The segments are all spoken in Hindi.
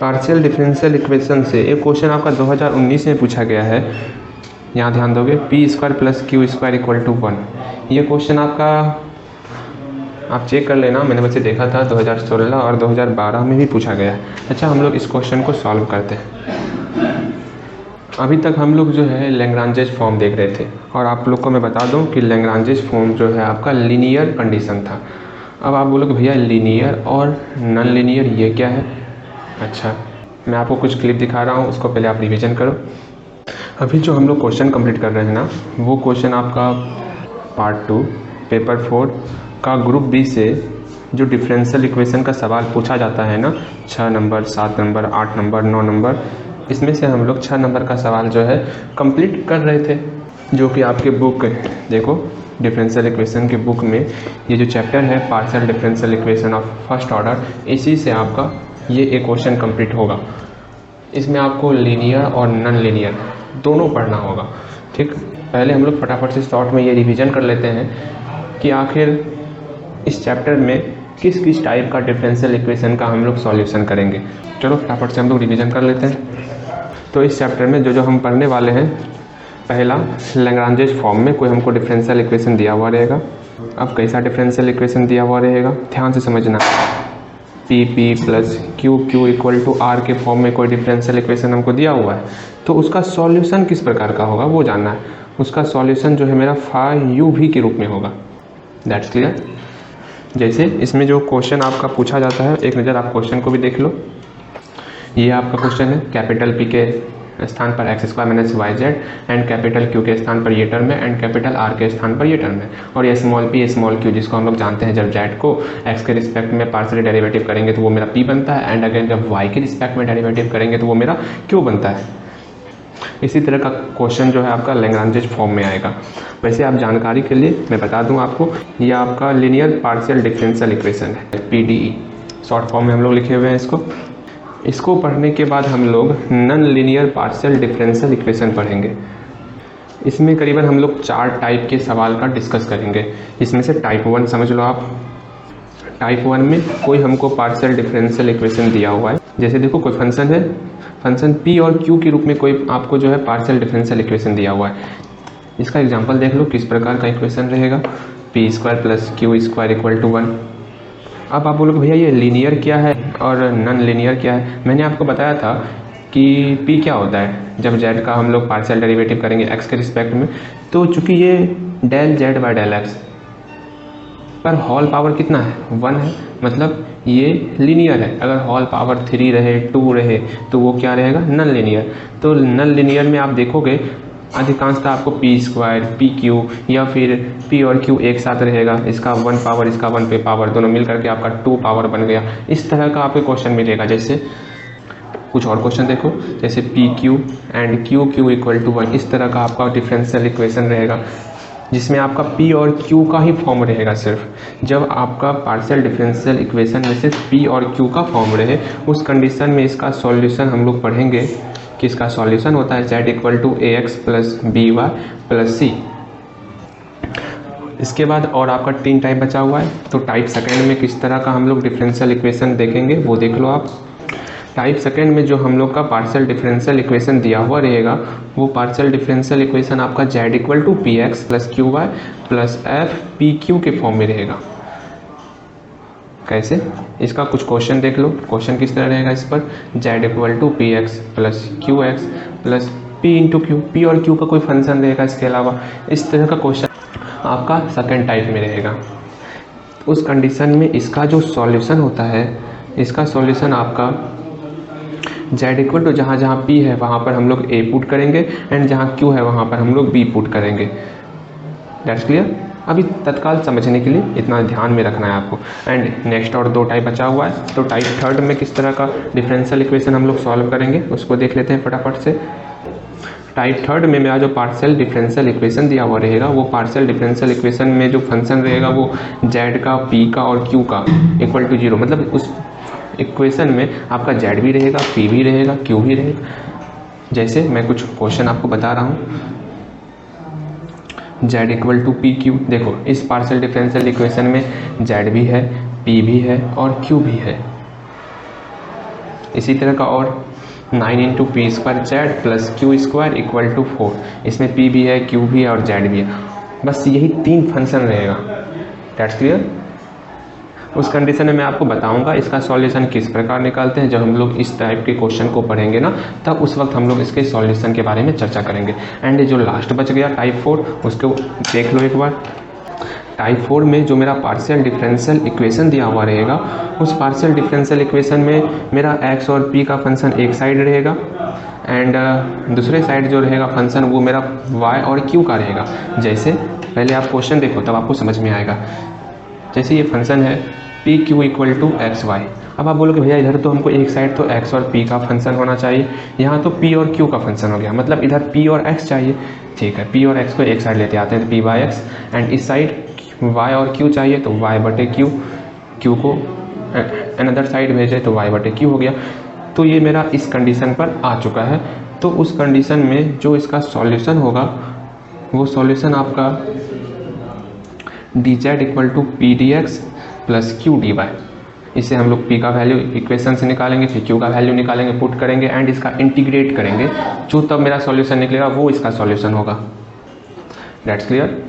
पार्शियल डिफरेंशियल इक्वेशन से एक क्वेश्चन आपका 2019 में पूछा गया है। यहाँ ध्यान दोगे, P square plus Q square equal to 1। ये क्वेश्चन आपका आप चेक कर लेना, मैंने वैसे देखा था 2016 और 2012 में भी पूछा गया है। अच्छा, हम लोग इस क्वेश्चन को सॉल्व करते हैं। अभी तक हम लोग जो है लैग्रांजेस फॉर्म देख रहे थे, और आप लोग को मैं बता दूं कि लैग्रांजेस फॉर्म जो है आपका लीनियर कंडीशन था। अब आप बोलोगे भैया लीनियर और नॉन लीनियर ये क्या है? अच्छा, मैं आपको कुछ क्लिप दिखा रहा हूँ, उसको पहले आप रिवीजन करो। अभी जो हम लोग क्वेश्चन कंप्लीट कर रहे हैं ना, वो क्वेश्चन आपका पार्ट 2 पेपर 4 का ग्रुप बी से जो डिफरेंशियल इक्वेशन का सवाल पूछा जाता है ना, 6 नंबर, 7 नंबर, 8 नंबर, 9 नंबर, इसमें से हम लोग 6 नंबर का सवाल जो है कंप्लीट कर रहे थे, जो कि आपके बुक देखो डिफरेंशियल इक्वेशन के बुक में ये जो चैप्टर है partial differential equation of first order, इसी से आपका ये एक क्वेश्चन कंप्लीट होगा। इसमें आपको लीनियर और नॉन लीनियर दोनों पढ़ना होगा। ठीक, पहले हम लोग फटाफट से शॉर्ट में ये रिवीजन कर लेते हैं कि आखिर इस चैप्टर में किस किस टाइप का डिफरेंशियल इक्वेशन का हम लोग सॉल्यूशन करेंगे। चलो फटाफट से हम लोग रिवीजन कर लेते हैं। तो इस चैप्टर में जो हम पढ़ने वाले हैं, पहला लैग्रांजेस फॉर्म में कोई हमको डिफरेंशियल इक्वेशन दिया हुआ रहेगा। अब कैसा डिफरेंशियल इक्वेशन दिया हुआ रहेगा, ध्यान से समझना। P P plus Q Q equal to R के फॉर्म में कोई डिफरेंशियल इक्वेशन हमको दिया हुआ है, तो उसका सॉल्यूशन किस प्रकार का होगा वो जानना है। उसका सॉल्यूशन जो है मेरा फाई यू वी के रूप में होगा। That's clear. जैसे इसमें जो क्वेश्चन आपका पूछा जाता है, एक नज़र आप क्वेश्चन को भी देख लो। ये आपका क्वेश्चन है, कैपिटल पी के स्थान पर X square minus Y Z and capital Q के स्थान पर ये टर्म है एंड कैपिटल आर के स्थान पर ये टर्म है, और ये स्मॉल पी स्मॉल क्यू, जिसको हम लोग जानते हैं जब जेड को एक्स के रिस्पेक्ट में पार्शियली डेरिवेटिव करेंगे तो वो मेरा पी बनता है, एंड अगेन जब वाई के रिस्पेक्ट में डेरिवेटिव करेंगे तो वो मेरा क्यू बनता है। इसी तरह का क्वेश्चन जो है आपका लैग्रांजेस फॉर्म में आएगा। वैसे आप जानकारी के लिए मैं बता दूं आपको, ये आपका लीनियर पार्शियल डिफरेंशियल इक्वेशन है, पीडीई शॉर्ट फॉर्म में हम लोग लिखे हुए हैं इसको। इसको पढ़ने के बाद हम लोग non linear partial differential equation पढ़ेंगे। इसमें करीबन हम लोग 4 टाइप के सवाल का डिस्कस करेंगे। इसमें से टाइप 1 समझ लो आप। टाइप 1 में कोई हमको पार्शियल डिफरेंशियल इक्वेशन दिया हुआ है, जैसे देखो कोई फंक्शन है, फंक्शन पी और क्यू के रूप में कोई आपको जो है पार्शियल डिफरेंशियल इक्वेशन दिया हुआ है। इसका एग्जांपल देख लो किस प्रकार का इक्वेशन रहेगा, P square plus Q square equal to 1। अब आप बोलोगे भैया ये लीनियर क्या है और नॉन लीनियर क्या है? मैंने आपको बताया था कि पी क्या होता है जब जेड का हम लोग पार्शियल डेरिवेटिव करेंगे एक्स के रिस्पेक्ट में, तो चूंकि ये del Z by del X पर होल पावर कितना है, 1 है, मतलब ये लीनियर है। अगर होल पावर 3 रहे 2 रहे तो वो क्या रहेगा, नॉन लीनियर। तो नॉन लीनियर में आप देखोगे अधिकांशतः आपको पी स्क्वायर पी क्यू या फिर पी और क्यू एक साथ रहेगा, इसका 1 पावर इसका 1 पे पावर, दोनों मिल करके आपका 2 पावर बन गया। इस तरह का आपको क्वेश्चन मिलेगा। जैसे कुछ और क्वेश्चन देखो, जैसे P Q and Q Q equal to 1, इस तरह का आपका डिफरेंशियल इक्वेशन रहेगा, जिसमें आपका पी और क्यू का ही फॉर्म रहेगा। सिर्फ जब आपका पार्शियल डिफरेंशियल इक्वेशन में सिर्फ पी और क्यू का फॉर्म रहे, उस कंडीशन में इसका सॉल्यूशन हम लोग पढ़ेंगे कि इसका सॉल्यूशन होता है z equal to A x plus B Y plus C. इसके बाद और आपका 3 टाइप बचा हुआ है। तो टाइप सेकेंड में किस तरह का हम लोग डिफरेंशियल इक्वेशन देखेंगे वो देख लो आप। टाइप सेकेंड में जो हम लोग का पार्शियल डिफरेंशियल इक्वेशन दिया हुआ रहेगा, वो पार्शियल डिफरेंशियल इक्वेशन आपका z equal to P x plus Q Y plus F P Q के फॉर्म में रहेगा। कैसे? इसका कुछ क्वेश्चन देख लो। क्वेश्चन किस तरह रहेगा इस पर, z equal to P x plus q x plus p into q, p और क्यू का कोई फंक्शन रहेगा इसके अलावा। इस तरह का क्वेश्चन आपका सेकेंड टाइप में रहेगा। उस कंडीशन में इसका जो सॉल्यूशन होता है, इसका सॉल्यूशन आपका z इक्वल टू जहाँ जहाँ p है वहाँ पर हम लोग a पुट करेंगे एंड जहाँ q है वहाँ पर हम लोग b पुट करेंगे। That's clear. अभी तत्काल समझने के लिए इतना ध्यान में रखना है आपको। एंड नेक्स्ट और 2 टाइप बचा हुआ है। तो टाइप थर्ड में किस तरह का डिफरेंशियल इक्वेशन हम लोग सॉल्व करेंगे उसको देख लेते हैं फटाफट से। टाइप थर्ड में मेरा जो पार्शियल डिफरेंशियल इक्वेशन दिया हुआ रहेगा, वो पार्शियल डिफरेंशियल इक्वेशन में जो फंक्शन रहेगा वो z का, p का और q का इक्वल टू 0, मतलब उस इक्वेशन में आपका z भी रहेगा, p भी रहेगा, q भी रहेगा। जैसे मैं कुछ क्वेश्चन आपको बता रहा हूँ, z equal to p q. देखो इस पार्शियल डिफरेंशियल इक्वेशन में z भी है, p भी है और q भी है। इसी तरह का और 9 into p square z plus Q square equal to 4। इसमें पी भी है, क्यू भी है और जेड भी है। बस यही 3 फंक्शन रहेगा। That's clear. उस कंडीशन में मैं आपको बताऊंगा इसका सॉल्यूशन किस प्रकार निकालते हैं। जब हम लोग इस टाइप के क्वेश्चन को पढ़ेंगे ना, तब उस वक्त हम लोग इसके सॉल्यूशन के बारे में चर्चा करेंगे। एंड जो लास्ट बच गया टाइप 4, उसको देख लो एक बार। टाइप 4 में जो मेरा पार्शियल डिफरेंशियल इक्वेशन दिया हुआ रहेगा, उस पार्शियल डिफरेंशियल इक्वेशन में मेरा एक्स और पी का फंक्शन एक साइड रहेगा एंड दूसरे साइड जो रहेगा फंक्शन वो मेरा वाई और क्यू का रहेगा। जैसे पहले आप क्वेश्चन देखो तब आपको समझ में आएगा। जैसे ये फंक्शन है p Q equal to x y. अब आप बोलोगे भैया इधर तो हमको एक साइड तो एक्स और पी का फंक्शन होना चाहिए, यहाँ तो पी और क्यू का फंक्शन हो गया, मतलब इधर पी और एक्स चाहिए। ठीक है, पी और एक्स को एक साइड लेते आते हैं तो पी बाई एक्स, एंड इस साइड वाई और क्यू चाहिए तो वाई बटे क्यू, क्यू को अनदर साइड भेजे तो वाई बटे क्यू हो गया। तो ये मेरा इस कंडीशन पर आ चुका है। तो उस कंडीशन में जो इसका सॉल्यूशन होगा वो सॉल्यूशन आपका d z equal to p d x plus q d y. इससे हम लोग p का वैल्यू इक्वेशन से निकालेंगे, फिर q का वैल्यू निकालेंगे, पुट करेंगे एंड इसका इंटीग्रेट करेंगे। जो तब मेरा सॉल्यूशन निकलेगा वो इसका सॉल्यूशन होगा। That's clear.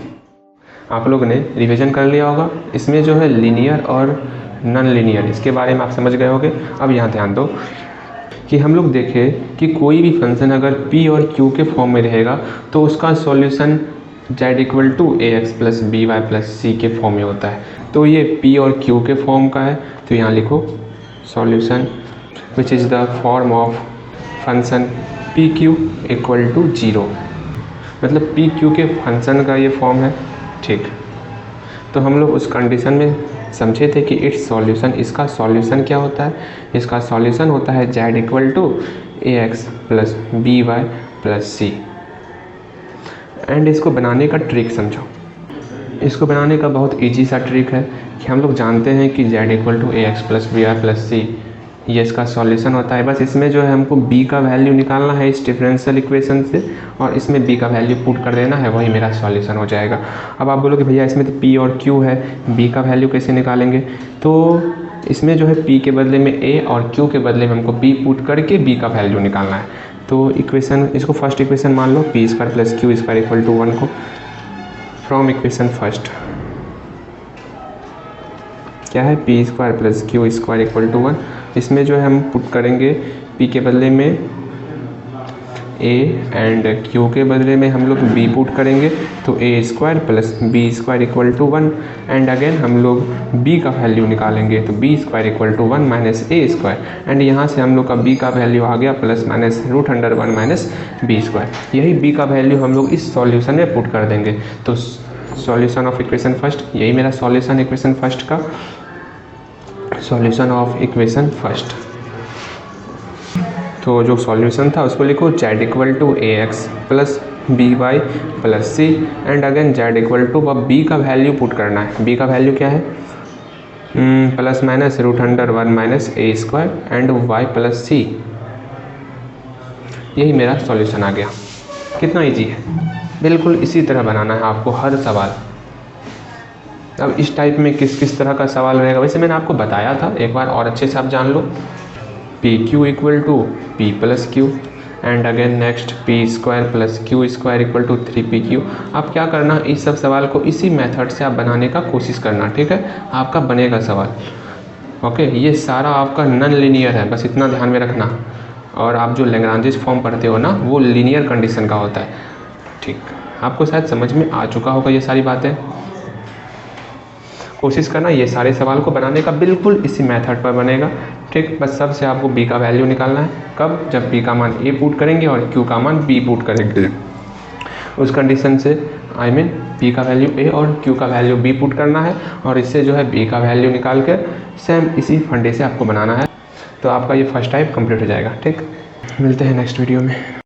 आप लोगों ने रिवीजन कर लिया होगा। इसमें जो है लीनियर और नॉन लीनियर, इसके बारे में आप समझ गए होंगे। अब यहाँ ध्यान दो कि हम लोग देखें कि कोई भी फंक्शन अगर p और q के फॉर्म में रहेगा तो उसका solution z equal to A x plus B Y plus C के फॉर्म में होता है। तो ये p और q के फॉर्म का है, तो यहाँ लिखो solution which is the form of function p Q equal to 0, मतलब पी क्यू के फंक्शन का ये फॉर्म है। ठीक, तो हम लोग उस कंडीशन में समझे थे कि इट्स सॉल्यूशन, इसका सॉल्यूशन क्या होता है, इसका सॉल्यूशन होता है z equal to A x plus B Y plus C. And इसको बनाने का ट्रिक समझो। इसको बनाने का बहुत इजी सा ट्रिक है कि हम लोग जानते हैं कि z equal to A x plus B Y plus C ये इसका सॉल्यूशन होता है। बस इसमें जो है हमको b का वैल्यू निकालना है इस डिफरेंशियल इक्वेशन से और इसमें b का वैल्यू पुट कर देना है, वही मेरा सॉल्यूशन हो जाएगा। अब आप बोलोगे भैया इसमें तो p और q है, b का वैल्यू कैसे निकालेंगे? तो इसमें जो है p के बदले में a और q के बदले में हमको b पुट करके b का वैल्यू निकालना है। तो इक्वेशन, इसको फर्स्ट इक्वेशन मान लो P square plus Q square equal to 1 को फ्रॉम इक्वेशन फर्स्ट क्या है P square plus Q square equal to 1। इसमें जो है हम पुट करेंगे p के बदले में a एंड q के बदले में हम लोग b पुट करेंगे तो a square plus b square equal to 1 and again हम लोग b का वैल्यू निकालेंगे तो b square equal to 1 minus a square and यहाँ से हम लोग का b का वैल्यू आ गया plus minus root under 1 minus b square. यही b का वैल्यू हम लोग इस सॉल्यूशन में पुट कर देंगे। तो सॉल्यूशन ऑफ इक्वेशन फर्स्ट, यही मेरा सॉल्यूशन इक्वेशन फर्स्ट का सॉल्यूशन ऑफ इक्वेशन फर्स्ट। तो जो सॉल्यूशन था उसको लिखो z equal to A x plus B Y plus C and again z equal to, अब b का वैल्यू पुट करना है। b का वैल्यू क्या है? Plus minus root under 1 minus A square and y plus C. यही मेरा सॉल्यूशन आ गया। कितना इजी है, बिल्कुल इसी तरह बनाना है आपको हर सवाल। अब इस टाइप में किस किस तरह का सवाल रहेगा वैसे मैंने आपको बताया था, एक बार और अच्छे से आप जान लो। P Q equal to P plus Q and again next P square plus Q square equal to 3pq। आप क्या करना, इस सब सवाल को इसी मेथड से आप बनाने का कोशिश करना। ठीक है, आपका बनेगा सवाल। ओके, ये सारा आपका नॉन लीनियर है, बस इतना ध्यान में रखना। और आप जो लैग्रांजेस फॉर्म पढ़ते हो ना, वो लीनियर कंडीशन का होता है। ठीक, आपको शायद समझ में आ चुका होगा ये सारी बातें। कोशिश करना ये सारे सवाल को बनाने का, बिल्कुल इसी मेथड पर बनेगा। ठीक, बस सबसे आपको b का वैल्यू निकालना है। कब? जब p का मान a पुट करेंगे और q का मान b पुट करेंगे। उस कंडीशन से p का वैल्यू a और q का वैल्यू b पुट करना है और इससे जो है b का वैल्यू निकाल कर सेम इसी फंडे से आपको बनाना है। तो आपका ये फर्स्ट टाइप कंप्लीट हो जाएगा। ठीक, मिलते हैं नेक्स्ट वीडियो में।